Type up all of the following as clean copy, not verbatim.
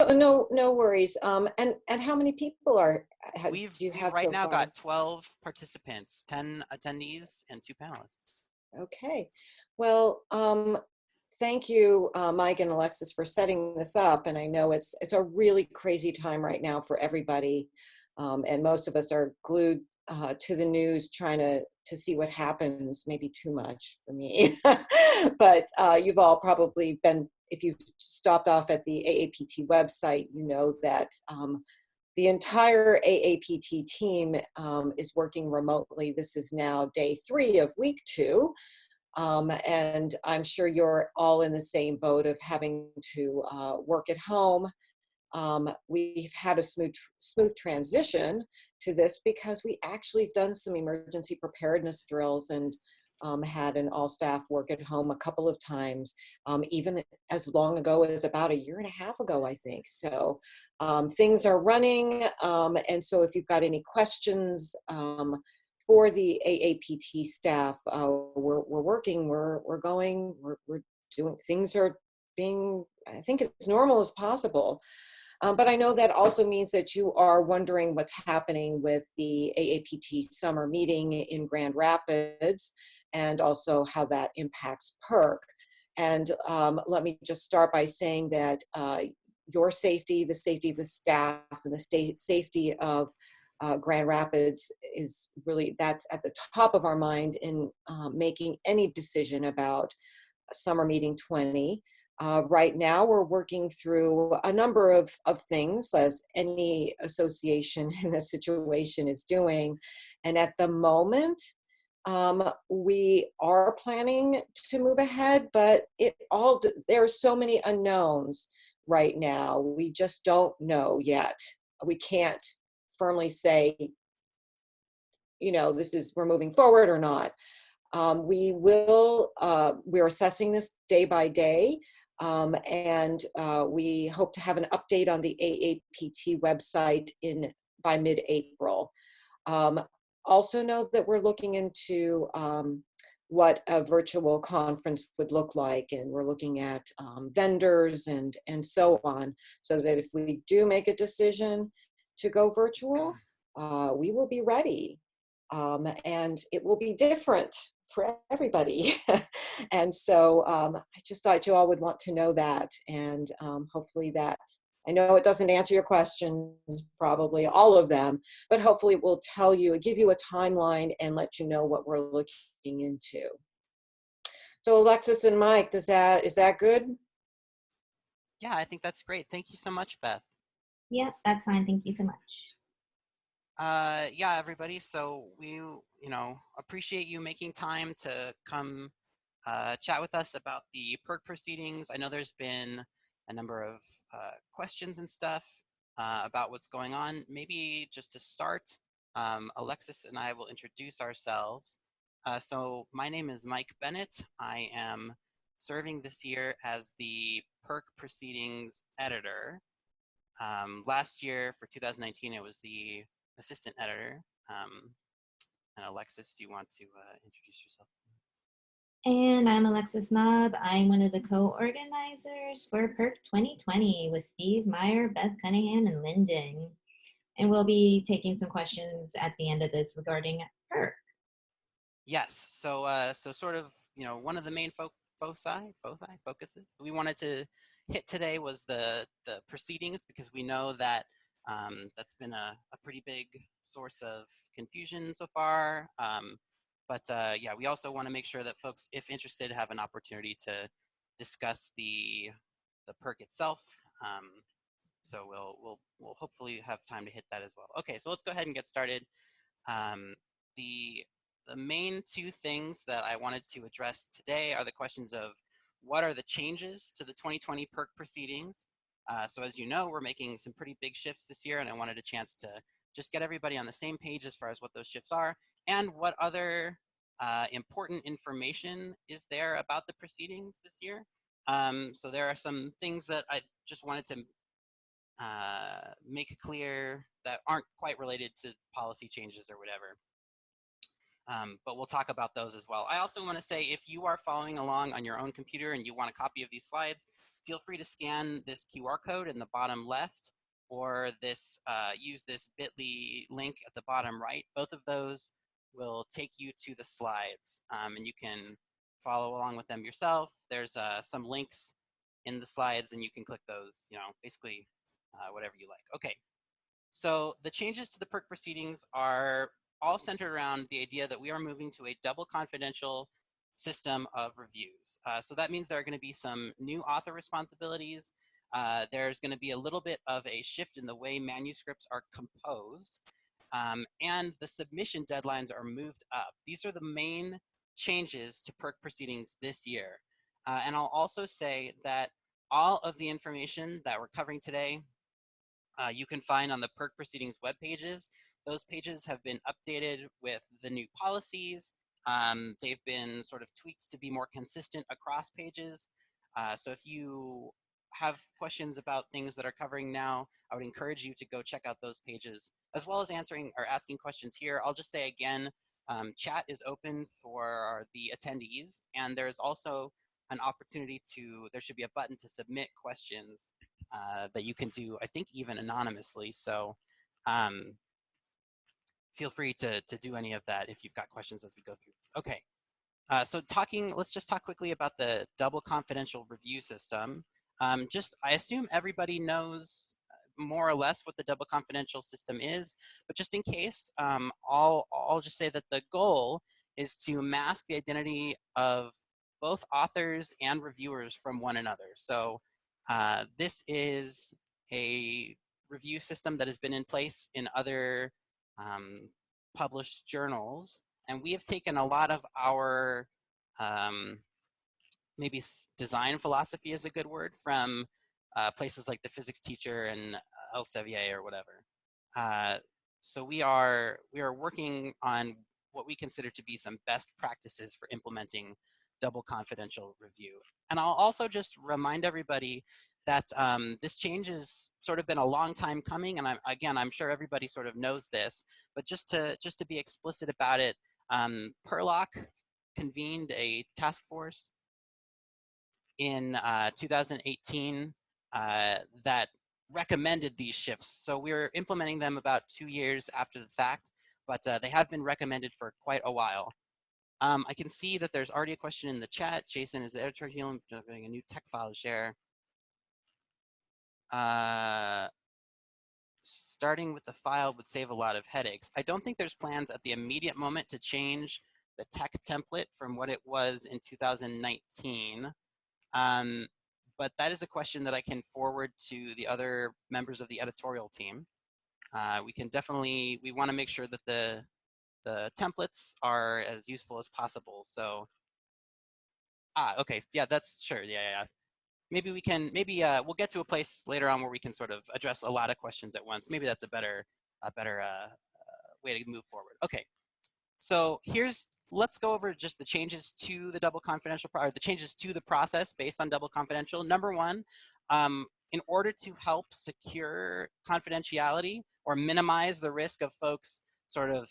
No worries. And how many people We've do you have right so now far? got 12 participants, 10 attendees, and 2 panelists. Okay. Well, thank you, Mike and Alexis, for setting this up. And I know it's a really crazy time right now for everybody, and most of us are glued to the news, trying to see what happens. Maybe too much for me, but you've all probably been. If you've stopped off at the AAPT website, you know that the entire AAPT team is working remotely. This is now day 3 of week 2. And I'm sure you're all in the same boat of having to work at home. We've had a smooth transition to this because we actually have done some emergency preparedness drills and had an all staff work at home a couple of times, even as long ago as about 1.5 years ago, I think. So things are running. And so if you've got any questions for the AAPT staff, we're working, we're going, we're doing, things are being, I think, as normal as possible. But I know that also means that you are wondering what's happening with the AAPT summer meeting in Grand Rapids, and also how that impacts PERC. And let me just start by saying that your safety, the safety of the staff, and the safety of Grand Rapids is really, that's at the top of our mind in making any decision about Summer Meeting 20. Right now, we're working through a number of things, as any association in this situation is doing. And at the moment, we are planning to move ahead, but there are so many unknowns right now. We just don't know yet. We can't firmly say, we're moving forward or not. We're assessing this day by day. And we hope to have an update on the AAPT website by mid-April. Also know that we're looking into what a virtual conference would look like, and we're looking at vendors and so on, so that if we do make a decision to go virtual, we will be ready. And it will be different for everybody. And so I just thought you all would want to know that. And hopefully that, I know it doesn't answer your questions, probably all of them, but hopefully it will give you a timeline and let you know what we're looking into. So Alexis and Mike, is that good? Yeah, I think that's great. Thank you so much, Beth. Yeah, that's fine. Thank you so much. Yeah, everybody. So we, appreciate you making time to come chat with us about the PERC proceedings. I know there's been a number of questions and stuff about what's going on. Maybe just to start, Alexis and I will introduce ourselves. So my name is Mike Bennett. I am serving this year as the PERC Proceedings editor. Last year, for 2019, it was the assistant editor. And Alexis, do you want to introduce yourself? And I'm Alexis Knob. I'm one of the co-organizers for PERC 2020 with Steve Meyer, Beth Cunningham, and Lyndon. And we'll be taking some questions at the end of this regarding PERC. Yes, so sort of, one of the main focuses we wanted to hit today was the proceedings, because we know that that's been a pretty big source of confusion so far. But yeah, we also want to make sure that folks, if interested, have an opportunity to discuss the PERC itself. So we'll hopefully have time to hit that as well. Okay, so let's go ahead and get started. The main 2 things that I wanted to address today are the questions of what are the changes to the 2020 PERC proceedings. So as you know, we're making some pretty big shifts this year, and I wanted a chance to just get everybody on the same page as far as what those shifts are and what other important information is there about the proceedings this year. So there are some things that I just wanted to make clear that aren't quite related to policy changes or whatever. but we'll talk about those as well. I also want to say, if you are following along on your own computer and you want a copy of these slides, feel free to scan this QR code in the bottom left, or this use this bit.ly link at the bottom right. Both of those will take you to the slides, and you can follow along with them yourself. There's some links in the slides, and you can click those, basically whatever you like. Okay, so the changes to the PERC proceedings are all centered around the idea that we are moving to a double confidential system of reviews. So that means there are going to be some new author responsibilities. There's going to be a little bit of a shift in the way manuscripts are composed, and the submission deadlines are moved up. These are the main changes to PERC proceedings this year. And I'll also say that all of the information that we're covering today, you can find on the PERC Proceedings web pages. Those pages have been updated with the new policies. They've been sort of tweaked to be more consistent across pages. So if you have questions about things that are covering now, I would encourage you to go check out those pages, as well as answering or asking questions here. I'll just say again, chat is open for the attendees, and there's also an opportunity there should be a button to submit questions that you can do, I think, even anonymously. So feel free to do any of that if you've got questions as we go through this. Okay, so let's just talk quickly about the double confidential review system. I assume everybody knows more or less what the double confidential system is, but just in case, I'll just say that the goal is to mask the identity of both authors and reviewers from one another. So this is a review system that has been in place in other published journals, and we have taken a lot of our maybe design philosophy is a good word, from places like the physics teacher and Elsevier or whatever. So we are working on what we consider to be some best practices for implementing double confidential review. And I'll also just remind everybody that this change has sort of been a long time coming, and I'm sure everybody sort of knows this, but just to be explicit about it, PERLOC convened a task force in 2018 that recommended these shifts. So we're implementing them about 2 years after the fact, but they have been recommended for quite a while. I can see that there's already a question in the chat. Jason, is the editorial team doing a new tech file to share? Starting with the file would save a lot of headaches. I don't think there's plans at the immediate moment to change the tech template from what it was in 2019. But that is a question that I can forward to the other members of the editorial team. We want to make sure that the templates are as useful as possible. So, okay, yeah, that's sure, yeah. Maybe we'll get to a place later on where we can sort of address a lot of questions at once. Maybe that's a better way to move forward. Okay, so let's go over just the changes to the double confidential, or the changes to the process based on double confidential. Number one, in order to help secure confidentiality or minimize the risk of folks sort of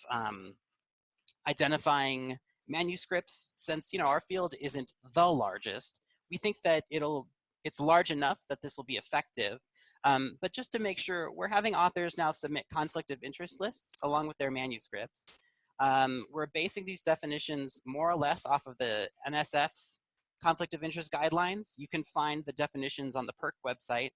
identifying manuscripts, since our field isn't the largest, we think that it's large enough that this will be effective. But just to make sure, we're having authors now submit conflict of interest lists along with their manuscripts. We're basing these definitions more or less off of the NSF's conflict of interest guidelines. You can find the definitions on the PERC website.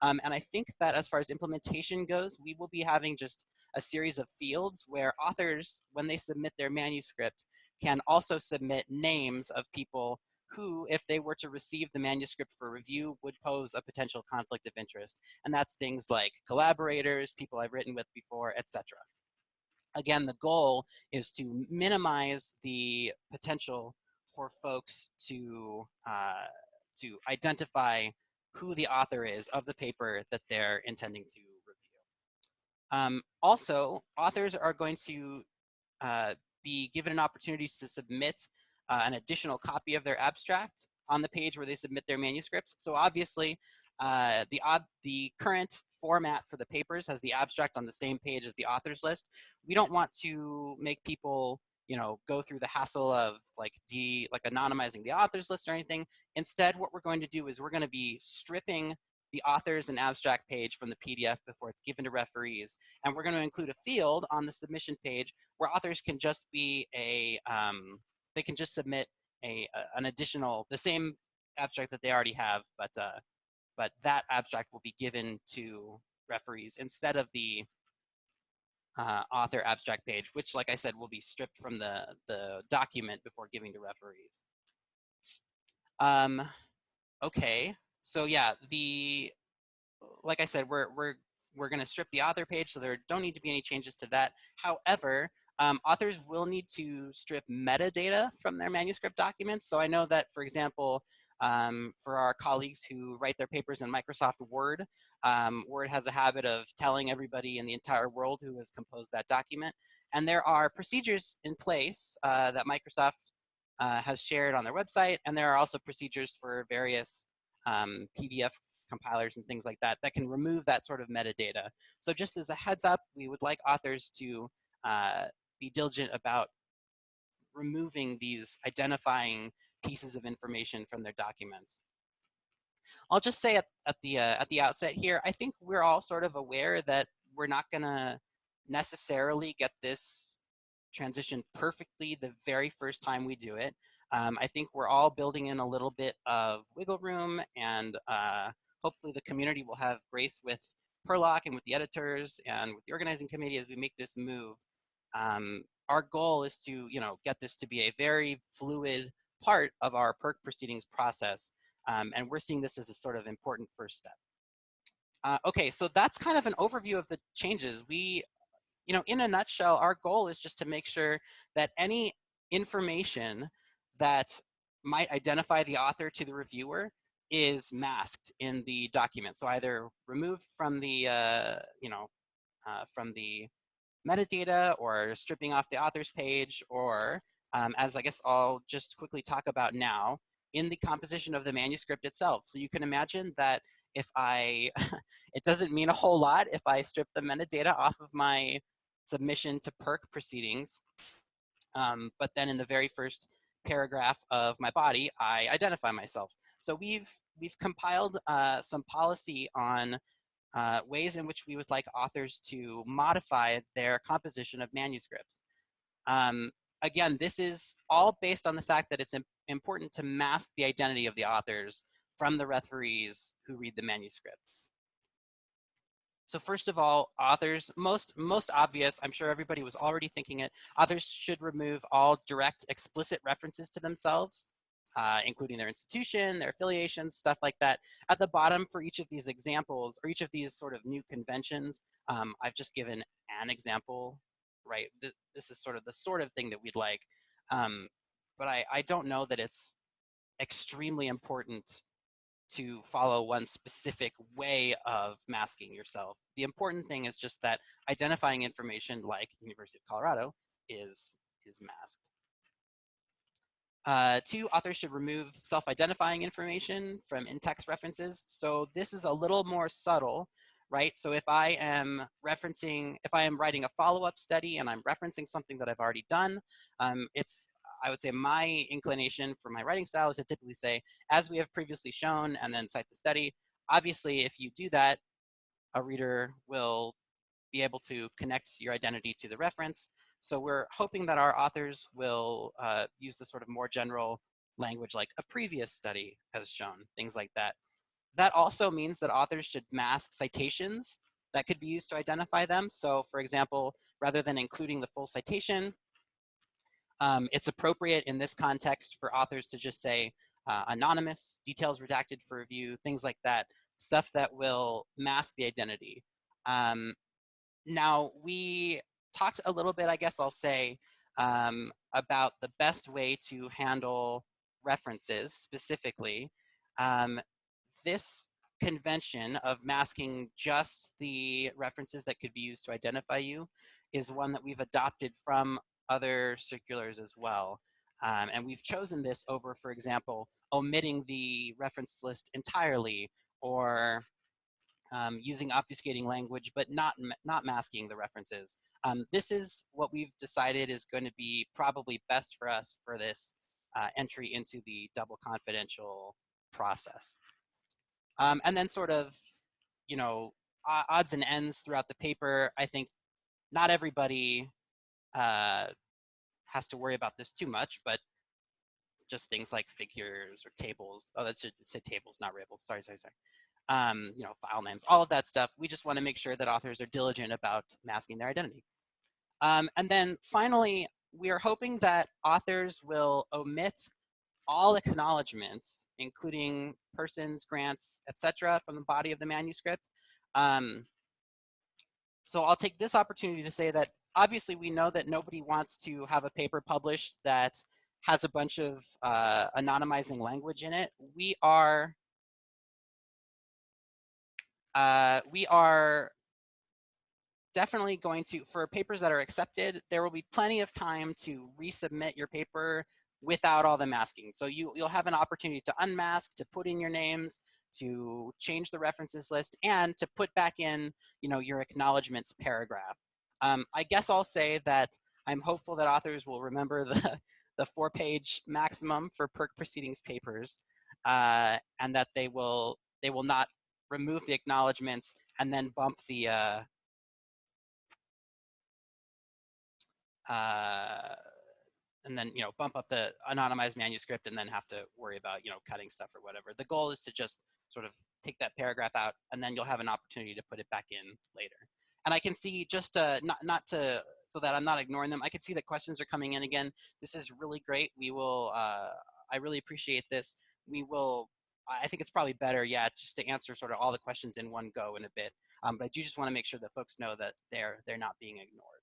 And I think that as far as implementation goes, we will be having just a series of fields where authors, when they submit their manuscript, can also submit names of people who, if they were to receive the manuscript for review, would pose a potential conflict of interest. And that's things like collaborators, people I've written with before, etc. Again, the goal is to minimize the potential for folks to identify who the author is of the paper that they're intending to review. Also, authors are going to be given an opportunity to submit an additional copy of their abstract on the page where they submit their manuscripts. So obviously, the current format for the papers has the abstract on the same page as the authors list. We don't want to make people you know, go through the hassle of like anonymizing the authors list or anything. Instead, what we're going to do is we're going to be stripping the authors and abstract page from the PDF before it's given to referees. And we're going to include a field on the submission page where authors can just be they can just submit an additional, the same abstract that they already have, but that abstract will be given to referees instead of the author abstract page, which, like I said, will be stripped from the document before giving to referees. Okay, so yeah, like I said, we're going to strip the author page, so there don't need to be any changes to that. However, authors will need to strip metadata from their manuscript documents. So I know that, for example, for our colleagues who write their papers in Microsoft Word, Word has a habit of telling everybody in the entire world who has composed that document. And there are procedures in place that Microsoft has shared on their website, and there are also procedures for various PDF compilers and things like that that can remove that sort of metadata. So just as a heads up, we would like authors to be diligent about removing these identifying pieces of information from their documents. I'll just say at the outset here, I think we're all sort of aware that we're not gonna necessarily get this transition perfectly the very first time we do it. I think we're all building in a little bit of wiggle room, and hopefully the community will have grace with PERLOC and with the editors and with the organizing committee as we make this move. Our goal is to, you know, get this to be a very fluid part of our PERC proceedings process, and we're seeing this as a sort of important first step. Okay, so that's kind of an overview of the changes. You know, in a nutshell, our goal is just to make sure that any information that might identify the author to the reviewer is masked in the document. So either removed from the, from the metadata, or stripping off the author's page, or as I guess I'll just quickly talk about now, in the composition of the manuscript itself. So you can imagine that if it doesn't mean a whole lot if I strip the metadata off of my submission to PERC proceedings, but then in the very first paragraph of my body, I identify myself. So we've compiled some policy on ways in which we would like authors to modify their composition of manuscripts. Again, this is all based on the fact that it's important to mask the identity of the authors from the referees who read the manuscripts. So first of all, authors, most obvious, I'm sure everybody was already thinking it, authors should remove all direct explicit references to themselves, including their institution, their affiliations, stuff like that. At the bottom for each of these examples, or each of these sort of new conventions, I've just given an example, right? This is sort of the thing that we'd like. But I don't know that it's extremely important to follow one specific way of masking yourself. The important thing is just that identifying information like University of Colorado is masked. 2, authors should remove self-identifying information from in-text references. So this is a little more subtle, right? So if I am writing a follow-up study and I'm referencing something that I've already done, I would say my inclination for my writing style is to typically say, as we have previously shown, and then cite the study. Obviously, if you do that, a reader will be able to connect your identity to the reference. So we're hoping that our authors will use the sort of more general language like a previous study has shown, things like that. That also means that authors should mask citations that could be used to identify them. So for example, rather than including the full citation, it's appropriate in this context for authors to just say anonymous, details redacted for review, things like that, stuff that will mask the identity. Now, we talked a little bit, I guess I'll say, about the best way to handle references specifically. This convention of masking just the references that could be used to identify you is one that we've adopted from other circulars as well. And we've chosen this over, for example, omitting the reference list entirely, or using obfuscating language, but not masking the references. This is what we've decided is going to be probably best for us for this entry into the double confidential process. And then sort of, you know, odds and ends throughout the paper. I think not everybody has to worry about this too much, but just things like figures or tables. Oh, that should say tables, not labels. Sorry. You know, file names, all of that stuff. We just want to make sure that authors are diligent about masking their identity. And then finally, we are hoping that authors will omit all acknowledgements, including persons, grants, etc., from the body of the manuscript. So I'll take this opportunity to say that obviously we know that nobody wants to have a paper published that has a bunch of anonymizing language in it. We are definitely going to, for papers that are accepted, there will be plenty of time to resubmit your paper without all the masking. So you'll have an opportunity to unmask, to put in your names, to change the references list, and to put back in, you know, your acknowledgements paragraph. I guess I'll say that I'm hopeful that authors will remember the 4-page maximum for PERC Proceedings papers, and that they will not remove the acknowledgements and then bump the and then, you know, bump up the anonymized manuscript and then have to worry about, you know, cutting stuff or whatever. The goal is to just sort of take that paragraph out, and then you'll have an opportunity to put it back in later. And I can see, just to, not to, so that I'm not ignoring them, I can see that questions are coming in again. This is really great. We will, I really appreciate this. We will, I think it's probably better, yeah, just to answer sort of all the questions in one go in a bit. But I do just want to make sure that folks know that they're not being ignored.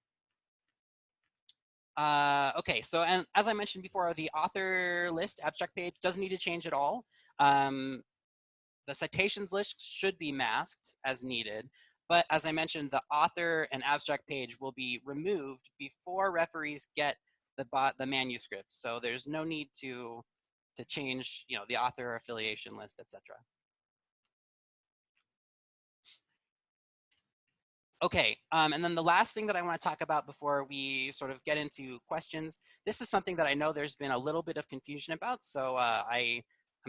Okay, so, and as I mentioned before, the author list abstract page doesn't need to change at all. The citations list should be masked as needed, but as I mentioned, the author and abstract page will be removed before referees get the manuscript. So there's no need to change, you know, the author affiliation list, etc. Okay, and then the last thing that I want to talk about before we sort of get into questions, this is something that I know there's been a little bit of confusion about, so I'm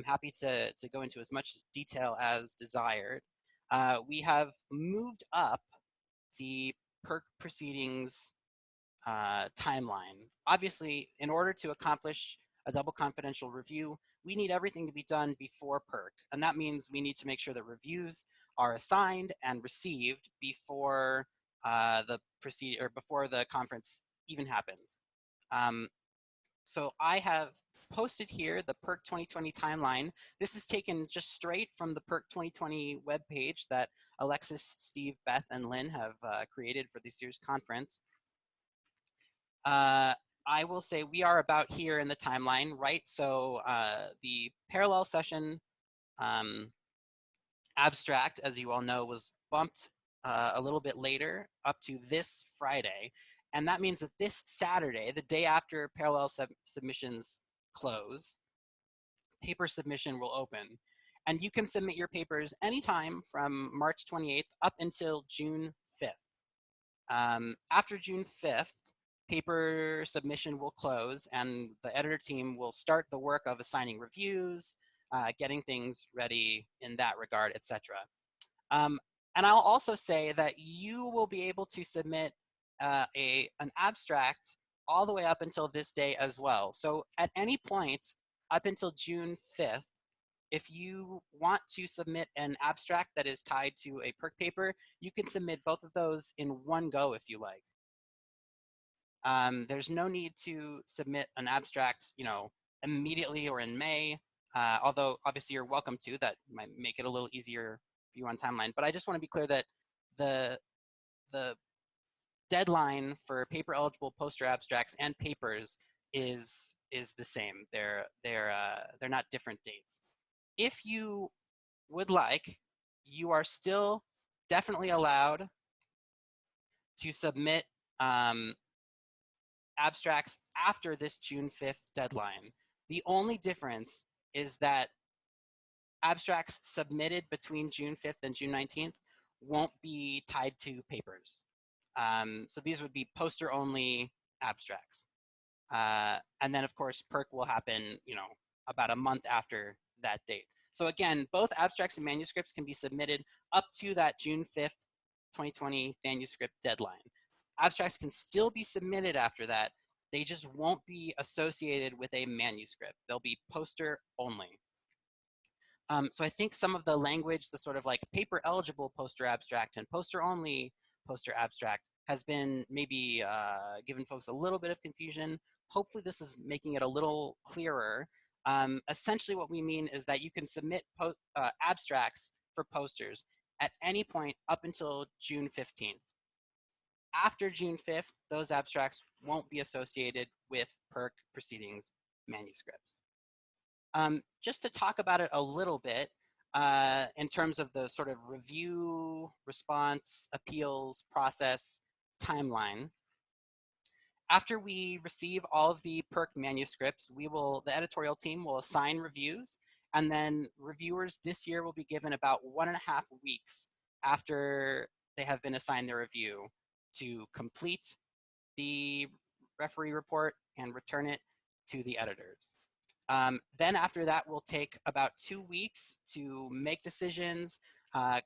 happy to go into as much detail as desired. We have moved up the PERC proceedings timeline. Obviously, in order to accomplish a double confidential review, we need everything to be done before PERC, and that means we need to make sure that reviews are assigned and received before before the conference even happens. So I have posted here the PERC 2020 timeline. This is taken just straight from the PERC 2020 webpage that Alexis, Steve, Beth, and Lynn have created for this year's conference. I will say we are about here in the timeline, right? So the parallel session abstract, as you all know, was bumped a little bit later up to this Friday. And that means that this Saturday, the day after parallel submissions close, paper submission will open. And you can submit your papers anytime from March 28th up until June 5th. After June 5th, paper submission will close and the editor team will start the work of assigning reviews, getting things ready in that regard, etc. And I'll also say that you will be able to submit an abstract all the way up until this day as well. So at any point up until June 5th, if you want to submit an abstract that is tied to a PERC paper, you can submit both of those in one go if you like. There's no need to submit an abstract, you know, immediately or in May, although obviously you're welcome to. That might make it a little easier for you on timeline. But I just want to be clear that the deadline for paper eligible poster abstracts and papers is the same. They're not different dates. If you would like, you are still definitely allowed to submit abstracts after this June 5th deadline. The only difference is that abstracts submitted between June 5th and June 19th won't be tied to papers. So these would be poster-only abstracts. And then, of course, PERC will happen, about a month after that date. So again, both abstracts and manuscripts can be submitted up to that June 5th, 2020 manuscript deadline. Abstracts can still be submitted after that. They just won't be associated with a manuscript. They'll be poster only. So I think some of the language, the sort of like paper eligible poster abstract and poster only poster abstract has been maybe given folks a little bit of confusion. Hopefully this is making it a little clearer. Essentially what we mean is that you can submit abstracts for posters at any point up until June 15th. After June 5th, those abstracts won't be associated with PERC proceedings manuscripts. Just to talk about it a little bit in terms of the sort of review, response, appeals, process, timeline. After we receive all of the PERC manuscripts, the editorial team will assign reviews, and then reviewers this year will be given about 1.5 weeks after they have been assigned their review to complete the referee report and return it to the editors. Then after that, we'll take about 2 weeks to make decisions,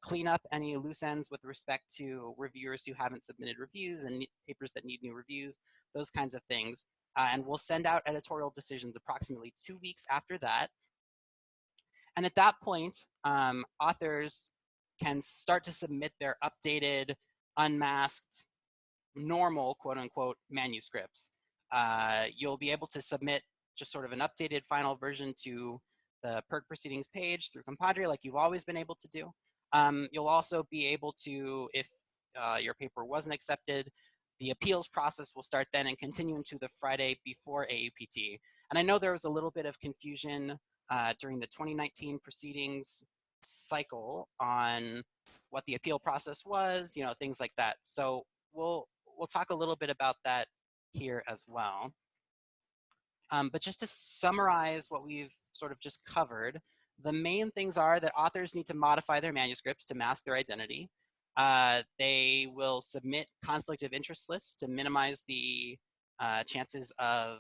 clean up any loose ends with respect to reviewers who haven't submitted reviews and papers that need new reviews, those kinds of things. And we'll send out editorial decisions approximately 2 weeks after that. And at that point, authors can start to submit their updated, unmasked, normal, quote unquote, manuscripts. You'll be able to submit just sort of an updated final version to the PERC proceedings page through Compadre like you've always been able to do. You'll also be able to, if your paper wasn't accepted, the appeals process will start then and continue into the Friday before AAPT. And I know there was a little bit of confusion during the 2019 proceedings cycle on what the appeal process was, things like that. So we'll talk a little bit about that here as well. But just to summarize what we've sort of just covered, the main things are that authors need to modify their manuscripts to mask their identity. They will submit conflict of interest lists to minimize the chances of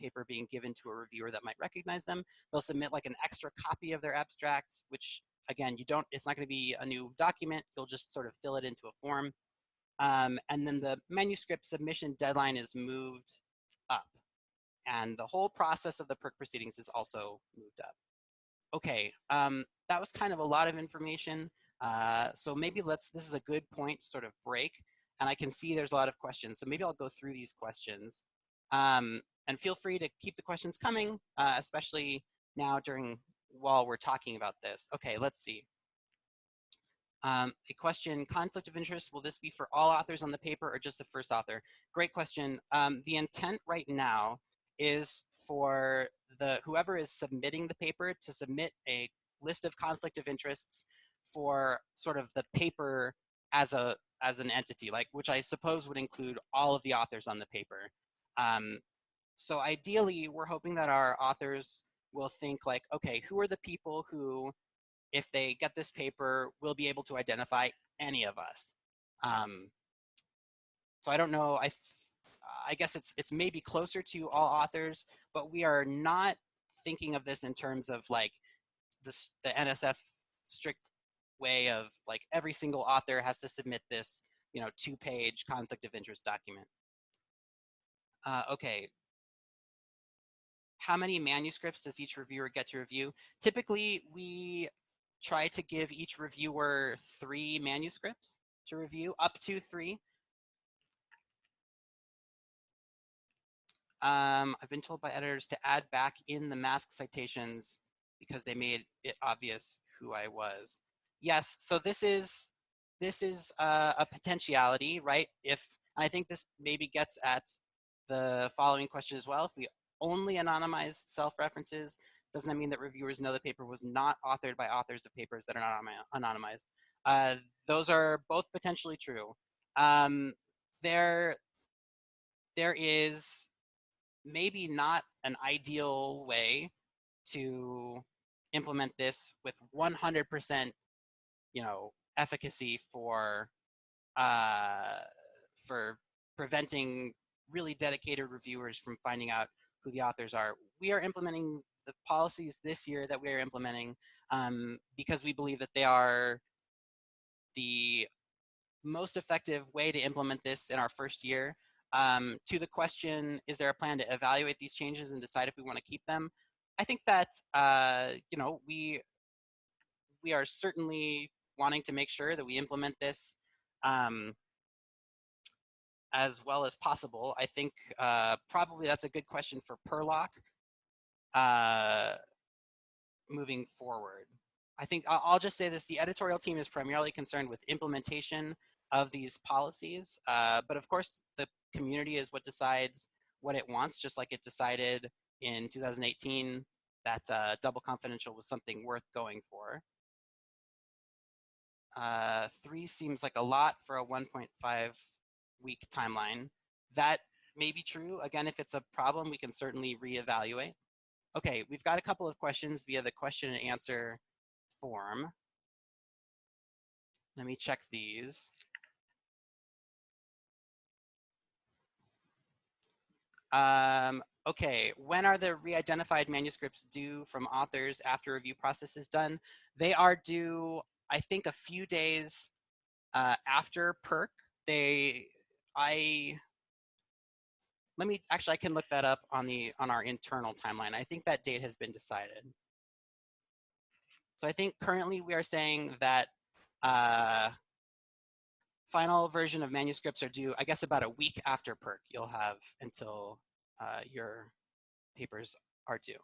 paper being given to a reviewer that might recognize them. They'll submit like an extra copy of their abstracts, which again, it's not going to be a new document. You'll just sort of fill it into a form. And then the manuscript submission deadline is moved up. And the whole process of the PERC proceedings is also moved up. Okay, that was kind of a lot of information. So maybe this is a good point to sort of break. And I can see there's a lot of questions. So maybe I'll go through these questions. And feel free to keep the questions coming, especially now while we're talking about this. Okay, let's see. A question, conflict of interest, will this be for all authors on the paper or just the first author? Great question. The intent right now is for whoever is submitting the paper to submit a list of conflict of interests for sort of the paper as an entity, which I suppose would include all of the authors on the paper. So ideally, we're hoping that our authors will think okay, who are the people who, if they get this paper, will be able to identify any of us? So I don't know, I guess it's maybe closer to all authors, but we are not thinking of this in terms of the NSF strict way of every single author has to submit this 2-page conflict of interest document. Okay. How many manuscripts does each reviewer get to review? Typically, we try to give each reviewer 3 manuscripts to review, up to 3. I've been told by editors to add back in the mask citations because they made it obvious who I was. Yes, so this is a potentiality, right? And I think this maybe gets at the following question as well. If we only anonymize self-references, doesn't that mean that reviewers know the paper was not authored by authors of papers that are not anonymized? Those are both potentially true. There is maybe not an ideal way to implement this with 100%, efficacy for preventing really dedicated reviewers from finding out who the authors are. We are implementing the policies this year that we are implementing because we believe that they are the most effective way to implement this in our first year. To the question, is there a plan to evaluate these changes and decide if we want to keep them? I think that you know, we are certainly wanting to make sure that we implement this as well as possible. I think probably that's a good question for PERLOC moving forward. I think I'll just say this: the editorial team is primarily concerned with implementation of these policies, but of course the community is what decides what it wants, just like it decided in 2018 that double confidential was something worth going for. 3 seems like a lot for a 1.5 week timeline. That may be true. Again, if it's a problem, we can certainly reevaluate. Okay, we've got a couple of questions via the question and answer form. Let me check these. Okay, when are the re-identified manuscripts due from authors after review process is done? They are due, I think, a few days after PERC. I can look that up on our internal timeline. I think that date has been decided. So I think currently we are saying that final version of manuscripts are due, I guess, about a week after PERC. You'll have until your papers are due.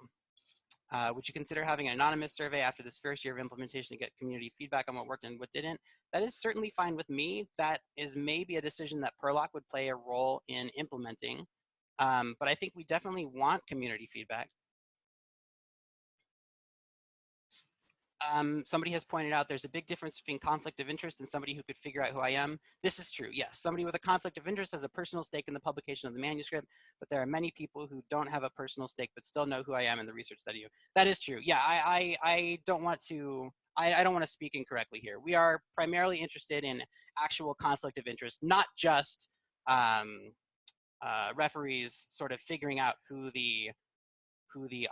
Would you consider having an anonymous survey after this first year of implementation to get community feedback on what worked and what didn't? That is certainly fine with me. That is maybe a decision that PERLOC would play a role in implementing. But I think we definitely want community feedback. Somebody has pointed out there's a big difference between conflict of interest and somebody who could figure out who I am. This is true, yes. Somebody with a conflict of interest has a personal stake in the publication of the manuscript, but there are many people who don't have a personal stake but still know who I am in the research that I do. That is true. Yeah, I don't want to, I don't want to speak incorrectly here. We are primarily interested in actual conflict of interest, not just referees sort of figuring out who the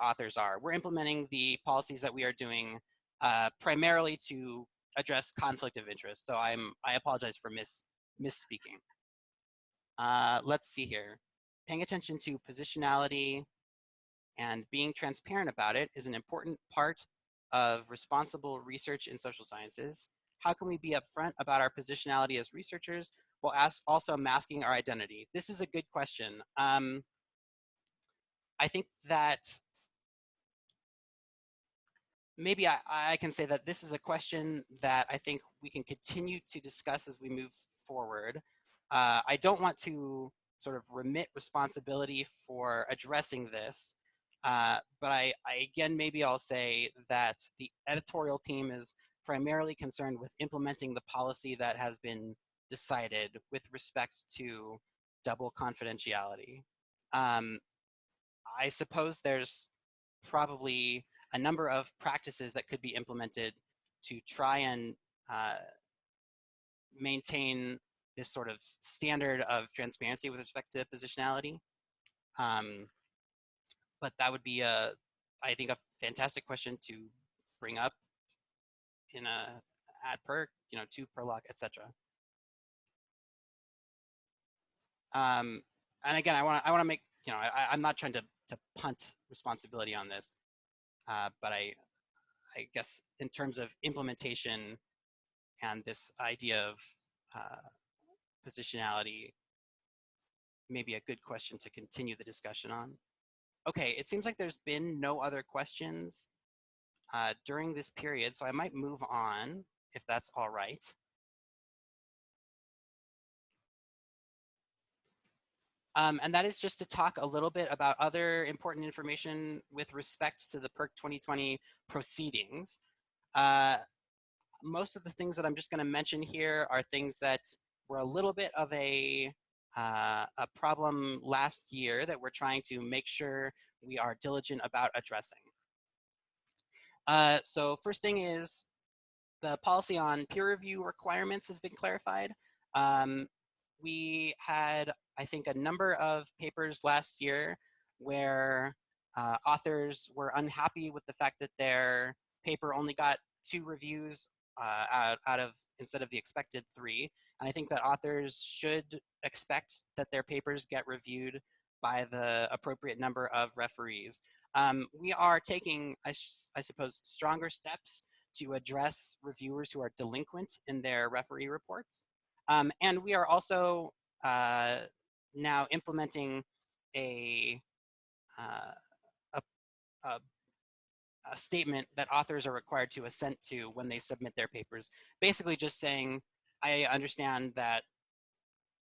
authors are. We're implementing the policies that we are doing primarily to address conflict of interest. So I apologize for misspeaking. Let's see here. Paying attention to positionality and being transparent about it is an important part of responsible research in social sciences. How can we be upfront about our positionality as researchers while also masking our identity? This is a good question. I think that maybe I can say that this is a question that I think we can continue to discuss as we move forward. I don't want to sort of remit responsibility for addressing this, but again, maybe I'll say that the editorial team is primarily concerned with implementing the policy that has been decided with respect to double confidentiality. I suppose there's probably a number of practices that could be implemented to try and maintain this sort of standard of transparency with respect to positionality. But that would be, I think, a fantastic question to bring up in at PERC, you know, to PERLOC, etc. And again, I want to make, you know, I'm not trying to punt responsibility on this. But I guess in terms of implementation and this idea of positionality, maybe a good question to continue the discussion on. Okay, it seems like there's been no other questions during this period, so I might move on if that's all right. And that is just to talk a little bit about other important information with respect to the PERC 2020 proceedings. Most of the things that I'm just going to mention here are things that were a little bit of a problem last year that we're trying to make sure we are diligent about addressing. So first thing is the policy on peer review requirements has been clarified. We had, I think, a number of papers last year where authors were unhappy with the fact that their paper only got 2 reviews out of instead of the expected 3. And I think that authors should expect that their papers get reviewed by the appropriate number of referees. We are taking, I suppose, stronger steps to address reviewers who are delinquent in their referee reports. And we are also now implementing a statement that authors are required to assent to when they submit their papers. Basically just saying, I understand that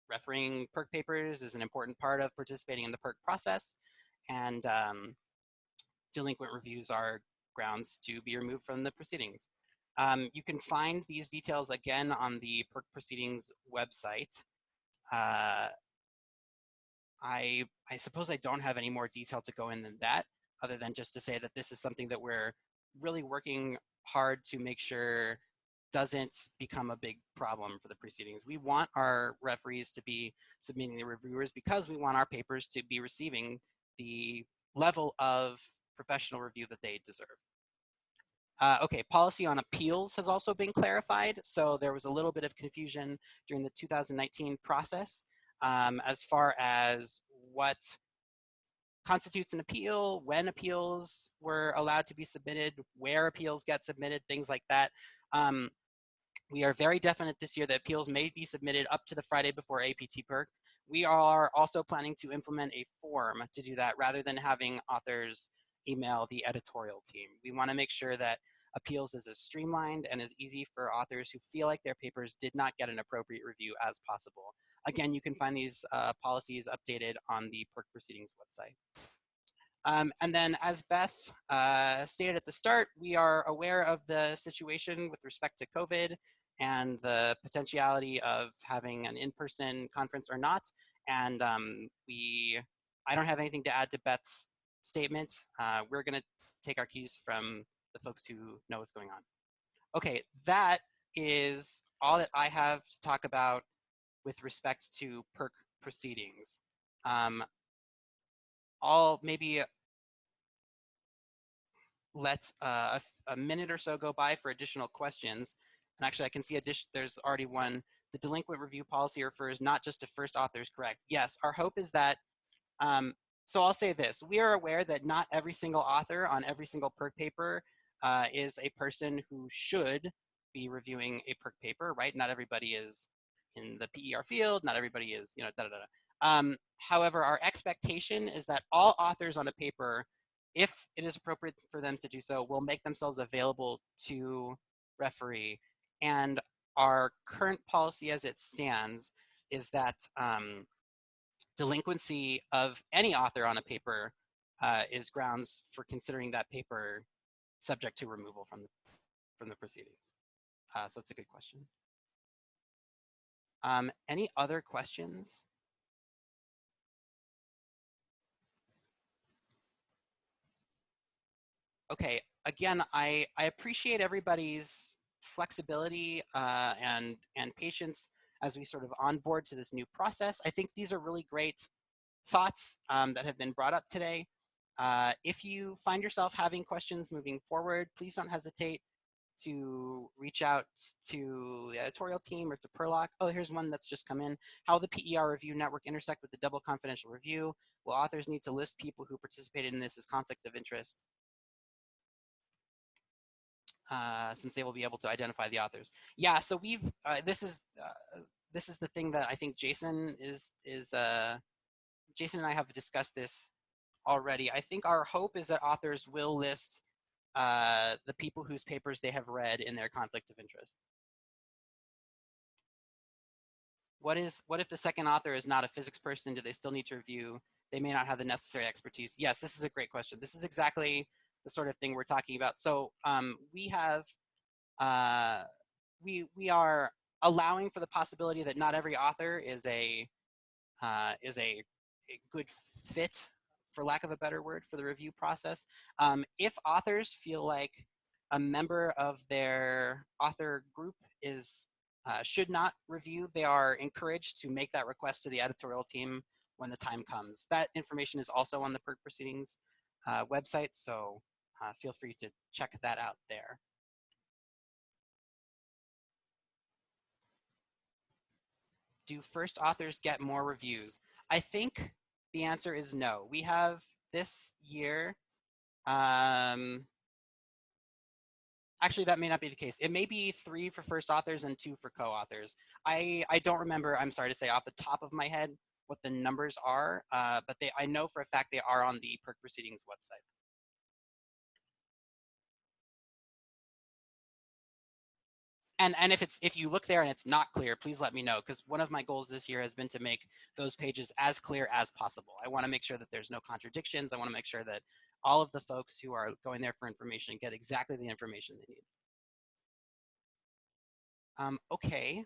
refereeing PERC papers is an important part of participating in the PERC process, and delinquent reviews are grounds to be removed from the proceedings. You can find these details again on the PERC Proceedings website. I suppose I don't have any more detail to go in than that, other than just to say that this is something that we're really working hard to make sure doesn't become a big problem for the proceedings. We want our referees to be submitting the reviewers because we want our papers to be receiving the level of professional review that they deserve. Okay, policy on appeals has also been clarified. So there was a little bit of confusion during the 2019 process as far as what constitutes an appeal, when appeals were allowed to be submitted, where appeals get submitted, things like that. We are very definite this year that appeals may be submitted up to the Friday before APT PERC. We are also planning to implement a form to do that rather than having authors email the editorial team. We want to make sure that appeals is as streamlined and as easy for authors who feel like their papers did not get an appropriate review as possible. Again, you can find these policies updated on the PERC Proceedings website. And then, as Beth stated at the start, we are aware of the situation with respect to COVID and the potentiality of having an in-person conference or not. And I don't have anything to add to Beth's statement. We're going to take our cues from the folks who know what's going on. Okay, that is all that I have to talk about with respect to PERC proceedings. I'll maybe let a minute or so go by for additional questions. And actually, I can see there's already one. The delinquent review policy refers not just to first authors, correct? Yes, our hope is that, so I'll say this. We are aware that not every single author on every single PERC paper is a person who should be reviewing a PERC paper, right? Not everybody is in the PER field, not everybody is, you know, da da da. However, our expectation is that all authors on a paper, if it is appropriate for them to do so, will make themselves available to referee. And our current policy as it stands is that delinquency of any author on a paper is grounds for considering that paper subject to removal from the proceedings. So that's a good question. Any other questions? Okay, again, I appreciate everybody's flexibility and patience as we sort of onboard to this new process. I think these are really great thoughts that have been brought up today. If you find yourself having questions moving forward, please don't hesitate to reach out to the editorial team or to PERLOC. Oh, here's one that's just come in. How will the PER review network intersect with the double confidential review? Will authors need to list people who participated in this as conflicts of interest? Since they will be able to identify the authors. Yeah, so we've, this is the thing that I think Jason Jason and I have discussed this already. I think our hope is that authors will list the people whose papers they have read in their conflict of interest. What if the second author is not a physics person? Do they still need to review? They may not have the necessary expertise. Yes, this is a great question. This is exactly the sort of thing we're talking about. So we have, we are allowing for the possibility that not every author is a good fit, for lack of a better word, for the review process. If authors feel like a member of their author group is should not review, they are encouraged to make that request to the editorial team when the time comes. That information is also on the PERC Proceedings website, so feel free to check that out there. Do first authors get more reviews? I think the answer is no. We have this year, actually, that may not be the case. It may be 3 for first authors and 2 for co-authors. I don't remember, I'm sorry to say off the top of my head, what the numbers are, but I know for a fact they are on the PERC Proceedings website. And if you look there and it's not clear, please let me know, because one of my goals this year has been to make those pages as clear as possible. I want to make sure that there's no contradictions. I want to make sure that all of the folks who are going there for information get exactly the information they need. Okay.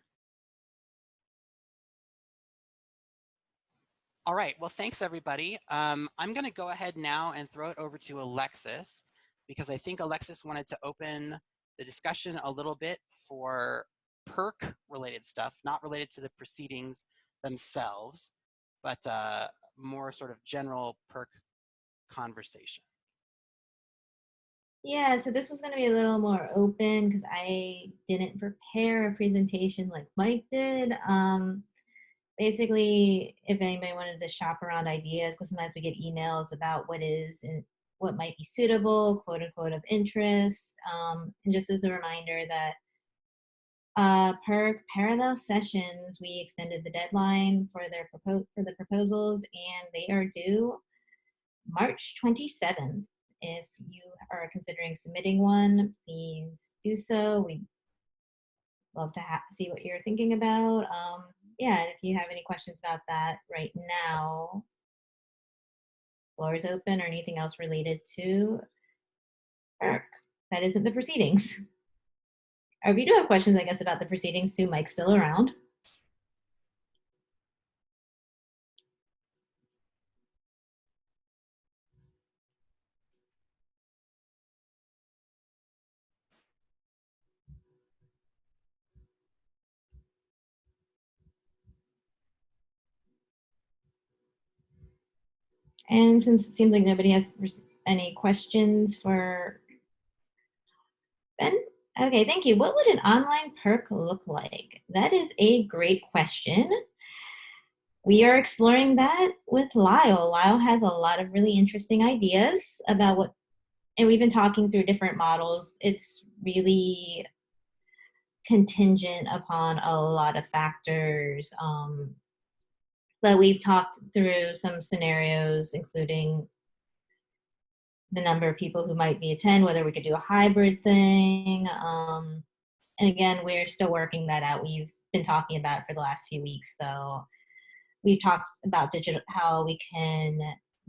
All right, well, thanks everybody. I'm gonna go ahead now and throw it over to Alexis, because I think Alexis wanted to open the discussion a little bit for PERC related stuff, not related to the proceedings themselves, but more sort of general PERC conversation. Yeah, so this was going to be a little more open because I didn't prepare a presentation like Mike did. Basically, if anybody wanted to shop around ideas, because sometimes we get emails about what is and what might be suitable, quote unquote, of interest. And just as a reminder that PERC parallel sessions, we extended the deadline for the proposals, and they are due March 27th. If you are considering submitting one, please do so. We'd love to see what you're thinking about. Yeah, and if you have any questions about that right now, floor is open, or anything else related to PERC that isn't the proceedings. Or if you do have questions, I guess, about the proceedings too, Mike's still around. And since it seems like nobody has any questions for Ben? Okay, thank you. What would an online PERC look like? That is a great question. We are exploring that with Lyle. Lyle has a lot of really interesting ideas about what, and we've been talking through different models. It's really contingent upon a lot of factors. But we've talked through some scenarios, including the number of people who might be attend, whether we could do a hybrid thing. And again, we're still working that out. We've been talking about it for the last few weeks. So we've talked about how we can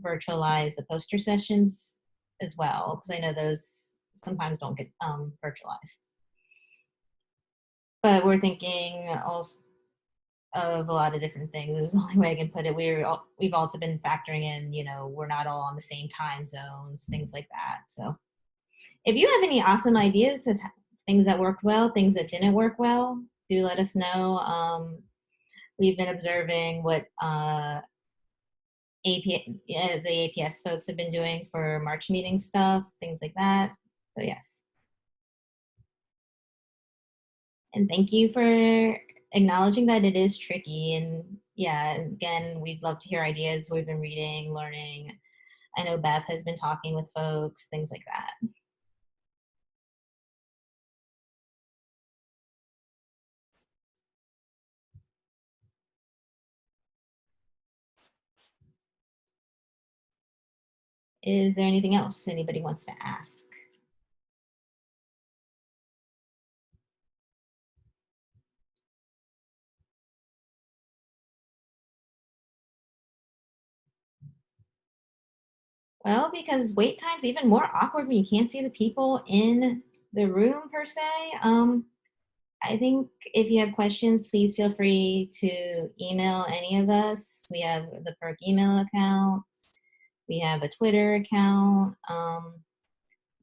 virtualize the poster sessions as well, because I know those sometimes don't get virtualized. But we're thinking also of a lot of different things. This is the only way I can put it. We've also been factoring in, you know, we're not all on the same time zones, things like that. So if you have any awesome ideas of things that worked well, things that didn't work well, do let us know. We've been observing what the APS folks have been doing for March meeting stuff, things like that. So yes. And thank you for acknowledging that it is tricky. And yeah, again, we'd love to hear ideas. We've been reading, learning. I know Beth has been talking with folks, things like that. Is there anything else anybody wants to ask? Well, because wait time's even more awkward when you can't see the people in the room per se. I think if you have questions, please feel free to email any of us. We have the PERC email account. We have a Twitter account.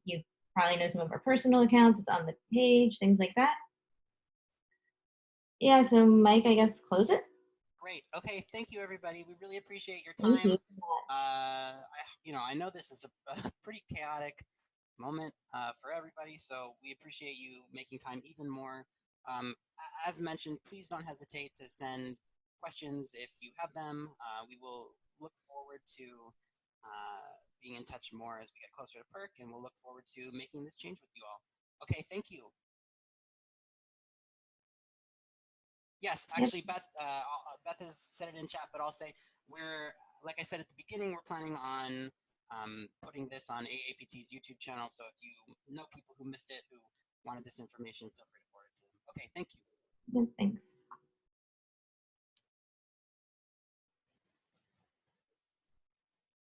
You probably know some of our personal accounts. It's on the page, things like that. Yeah, so Mike, I guess close it. Great. Okay. Thank you, everybody. We really appreciate your Thank you. time. I know this is a pretty chaotic moment for everybody, so we appreciate you making time even more. As mentioned, please don't hesitate to send questions if you have them. We will look forward to being in touch more as we get closer to PERC, and we'll look forward to making this change with you all. Okay, thank you. Yes, actually, Beth has said it in chat, but I'll say like I said at the beginning, we're planning on putting this on AAPT's YouTube channel. So if you know people who missed it, who wanted this information, feel free to forward it to them. Okay, thank you. Thanks.